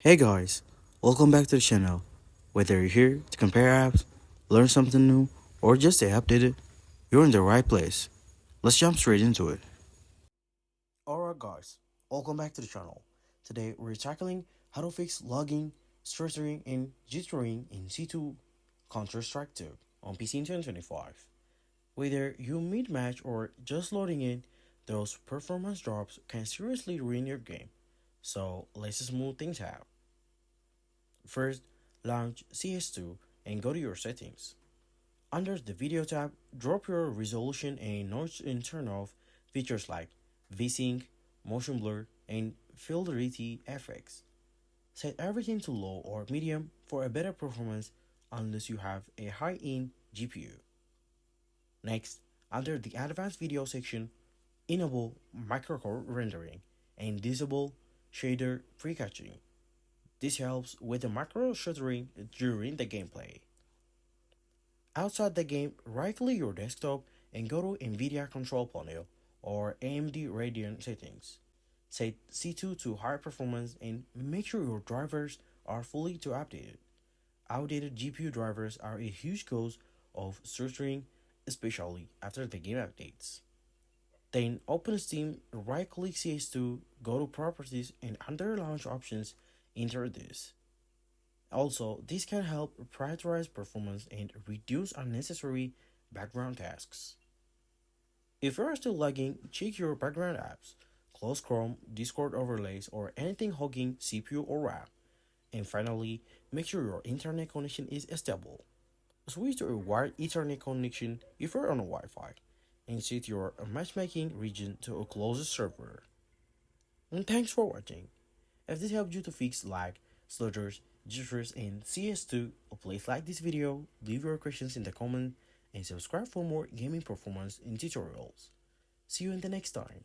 Hey guys, welcome back to the channel. Whether you're here to compare apps, learn something new, or just stay updated, you're in the right place. Let's jump straight into it. Alright guys, welcome back to the channel. Today we're tackling how to fix logging, stuttering, and jittering in C2 Counter-Strike 2 on PC in 2025. Whether you mid-match or just loading in, those performance drops can seriously ruin your game. So let's smooth things out. First, launch CS2 and go to your settings. Under the video tab, drop your resolution and noise and turn off features like VSync, motion blur, and fidelity effects. Set everything to low or medium for a better performance unless you have a high-end GPU. Next, under the advanced video section, enable microcore rendering and disable shader precatching. This helps with the macro shuttering during the gameplay. Outside the game, right-click your desktop and go to NVIDIA Control Panel or AMD Radeon settings. Set C2 to high performance and make sure your drivers are fully to updated. Outdated GPU drivers are a huge cause of stuttering, especially after the game updates. Then open Steam, right-click CS2, go to Properties, and under Launch Options, enter this. Also, this can help prioritize performance and reduce unnecessary background tasks. If you are still lagging, check your background apps, close Chrome, Discord overlays, or anything hogging CPU or RAM. And finally, make sure your internet connection is stable. Switch to a wired Ethernet connection if you're on a Wi-Fi, and set your matchmaking region to a closest server. And thanks for watching. If this helped you to fix lag, stutters, jitters, and CS2, please like this video, leave your questions in the comment, and subscribe for more gaming performance and tutorials. See you in the next time.